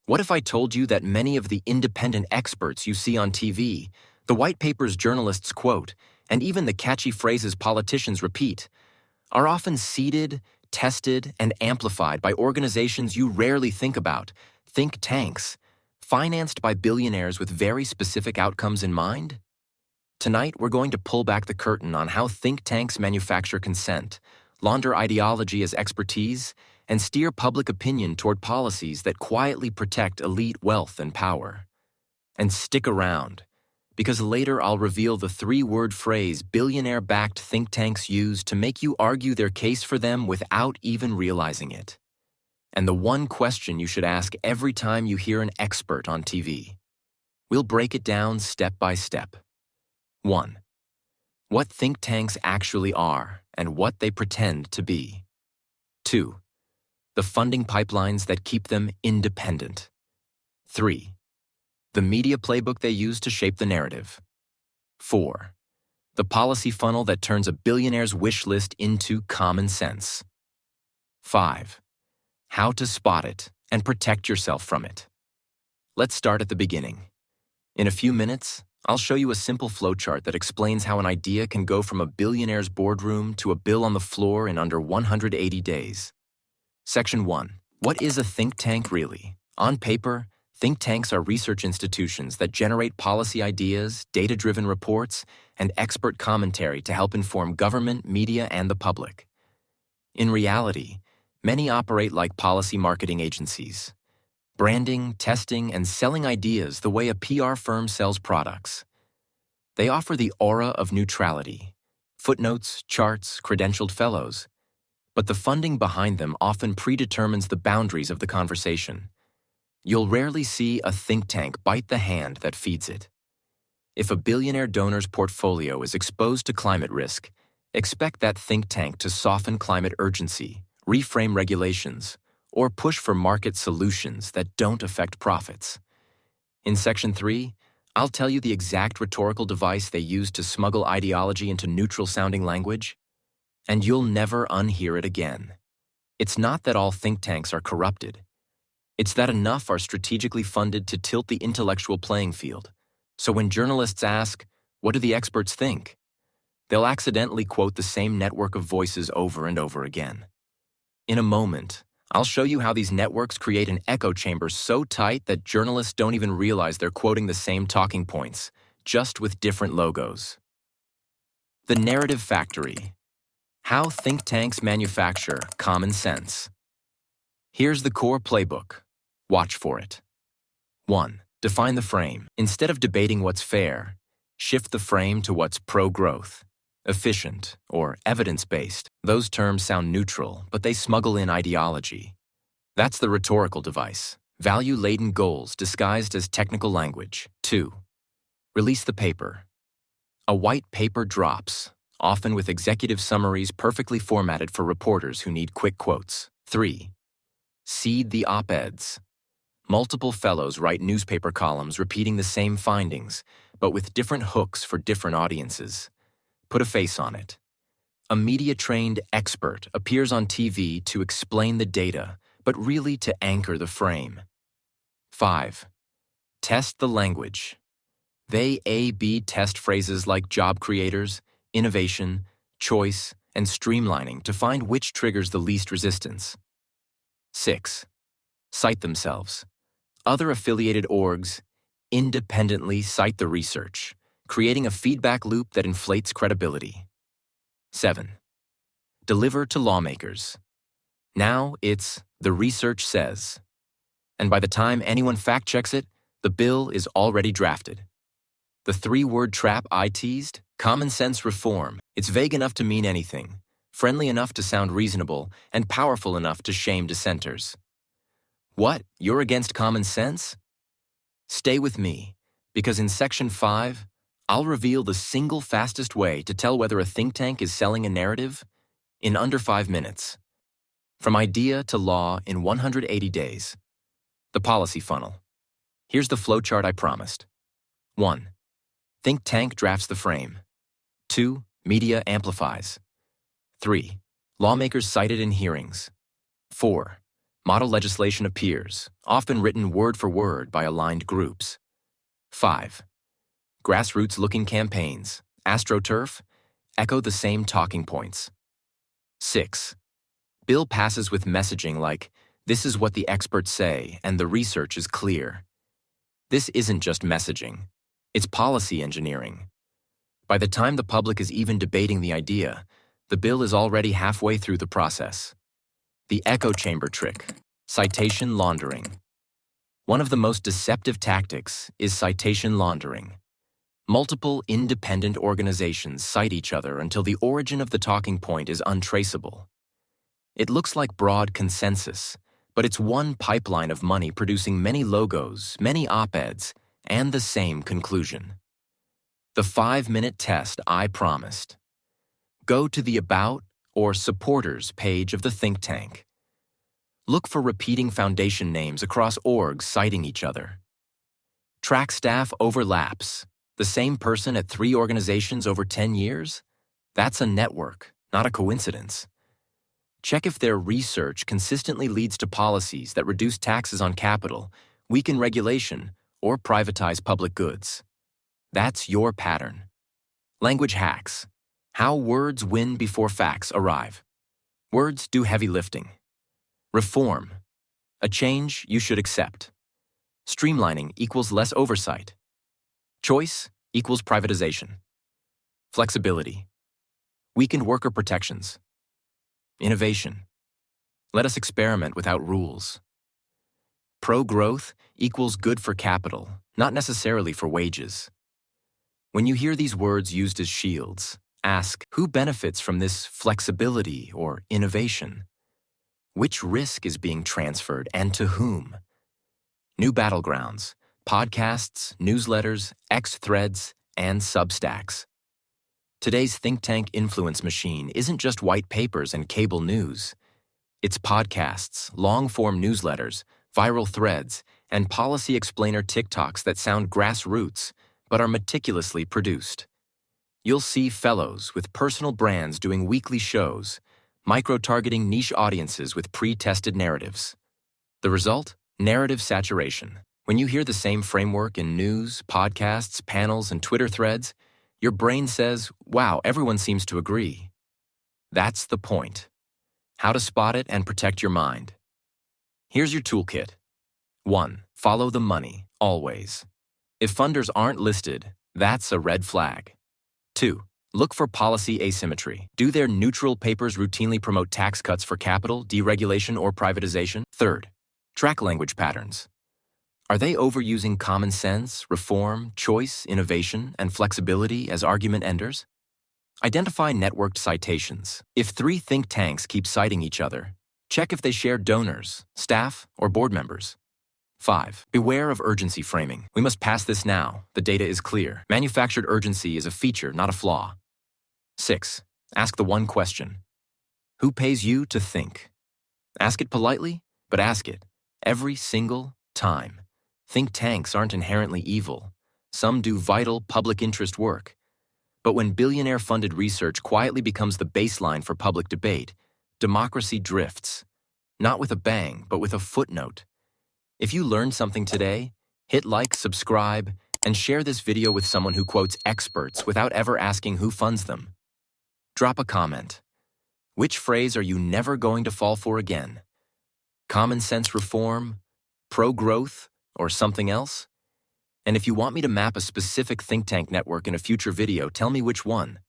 What if I told you that many of the independent experts you see on TV, the white papers journalists quote, and even the catchy phrases politicians repeat, are often seeded, tested, and amplified by organizations you rarely think about, think tanks, financed by billionaires with very specific outcomes in mind? Tonight, we're going to pull back the curtain on how think tanks manufacture consent, launder ideology as expertise, and steer public opinion toward policies that quietly protect elite wealth and power. And stick around, because later I'll reveal the three-word phrase billionaire-backed think tanks use to make you argue their case for them without even realizing it. And the one question you should ask every time you hear an expert on TV. We'll break it down step by step. 1. What think tanks actually are and what they pretend to be. 2. The funding pipelines that keep them independent. 3. The media playbook they use to shape the narrative. 4. The policy funnel that turns a billionaire's wish list into common sense. 5. How to spot it and protect yourself from it. Let's start at the beginning. In a few minutes, I'll show you a simple flowchart that explains how an idea can go from a billionaire's boardroom to a bill on the floor in under 180 days. Section 1. What is a think tank really? On paper, think tanks are research institutions that generate policy ideas, data-driven reports, and expert commentary to help inform government, media, and the public. In reality, many operate like policy marketing agencies, branding, testing, and selling ideas the way a PR firm sells products. They offer the aura of neutrality, footnotes, charts, credentialed fellows, but the funding behind them often predetermines the boundaries of the conversation. You'll rarely see a think tank bite the hand that feeds it. If a billionaire donor's portfolio is exposed to climate risk, expect that think tank to soften climate urgency, reframe regulations, or push for market solutions that don't affect profits. In Section 3, I'll tell you the exact rhetorical device they use to smuggle ideology into neutral-sounding language, and you'll never unhear it again. It's not that all think tanks are corrupted. It's that enough are strategically funded to tilt the intellectual playing field. So when journalists ask, "What do the experts think?" they'll accidentally quote the same network of voices over and over again. In a moment, I'll show you how these networks create an echo chamber so tight that journalists don't even realize they're quoting the same talking points, just with different logos. The narrative factory. How think tanks manufacture common sense. Here's the core playbook. Watch for it. 1. Define the frame. Instead of debating what's fair, shift the frame to what's pro-growth, efficient, or evidence-based. Those terms sound neutral, but they smuggle in ideology. That's the rhetorical device. Value-laden goals disguised as technical language. 2. Release the paper. A white paper drops, often with executive summaries perfectly formatted for reporters who need quick quotes. 3. Seed the op-eds. Multiple fellows write newspaper columns repeating the same findings, but with different hooks for different audiences. Put a face on it. A media-trained expert appears on TV to explain the data, but really to anchor the frame. 5. Test the language. They A/B test phrases like job creators, innovation, choice, and streamlining to find which triggers the least resistance. 6. Cite themselves. Other affiliated orgs independently cite the research, creating a feedback loop that inflates credibility. 7. Deliver to lawmakers. Now it's the research says. And by the time anyone fact-checks it, the bill is already drafted. The three-word trap I teased? Common sense reform. It's vague enough to mean anything, friendly enough to sound reasonable, and powerful enough to shame dissenters. What? You're against common sense? Stay with me, because in Section 5, I'll reveal the single fastest way to tell whether a think tank is selling a narrative in under 5 minutes. From idea to law in 180 days. The policy funnel. Here's the flowchart I promised. 1. Think tank drafts the frame. 2. Media amplifies. 3. Lawmakers cited in hearings. 4. Model legislation appears, often written word for word by aligned groups. 5. Grassroots-looking campaigns, AstroTurf, echo the same talking points. 6. Bill passes with messaging like, "This is what the experts say, and the research is clear." This isn't just messaging. It's policy engineering. By the time the public is even debating the idea, the bill is already halfway through the process. The echo chamber trick, citation laundering. One of the most deceptive tactics is citation laundering. Multiple independent organizations cite each other until the origin of the talking point is untraceable. It looks like broad consensus, but it's one pipeline of money producing many logos, many op-eds, and the same conclusion. The 5-minute test I promised. Go to the About or Supporters page of the think tank. Look for repeating foundation names across orgs citing each other. Track staff overlaps. The same person at 3 organizations over 10 years? That's a network, not a coincidence. Check if their research consistently leads to policies that reduce taxes on capital, weaken regulation, or privatize public goods. That's your pattern. Language hacks. How words win before facts arrive. Words do heavy lifting. Reform. A change you should accept. Streamlining equals less oversight. Choice equals privatization. Flexibility. Weakened worker protections. Innovation. Let us experiment without rules. Pro-growth equals good for capital, not necessarily for wages. When you hear these words used as shields, ask, who benefits from this flexibility or innovation? Which risk is being transferred and to whom? New battlegrounds, podcasts, newsletters, X threads, and Substacks. Today's think tank influence machine isn't just white papers and cable news. It's podcasts, long-form newsletters, viral threads, and policy explainer TikToks that sound grassroots, but are meticulously produced. You'll see fellows with personal brands doing weekly shows, micro-targeting niche audiences with pre-tested narratives. The result? Narrative saturation. When you hear the same framework in news, podcasts, panels, and Twitter threads, your brain says, wow, everyone seems to agree. That's the point. How to spot it and protect your mind. Here's your toolkit. 1. Follow the money, always. If funders aren't listed, that's a red flag. 2. Look for policy asymmetry. Do their neutral papers routinely promote tax cuts for capital, deregulation, or privatization? 3. Track language patterns. Are they overusing common sense, reform, choice, innovation, and flexibility as argument enders? Identify networked citations. If 3 think tanks keep citing each other, check if they share donors, staff, or board members. 5. Beware of urgency framing. We must pass this now. The data is clear. Manufactured urgency is a feature, not a flaw. 6. Ask the one question. Who pays you to think? Ask it politely, but ask it every single time. Think tanks aren't inherently evil. Some do vital public interest work. But when billionaire-funded research quietly becomes the baseline for public debate, democracy drifts. Not with a bang, but with a footnote. If you learned something today, hit like, subscribe, and share this video with someone who quotes experts without ever asking who funds them. Drop a comment. Which phrase are you never going to fall for again? Common sense reform, pro-growth, or something else? And if you want me to map a specific think tank network in a future video, tell me which one.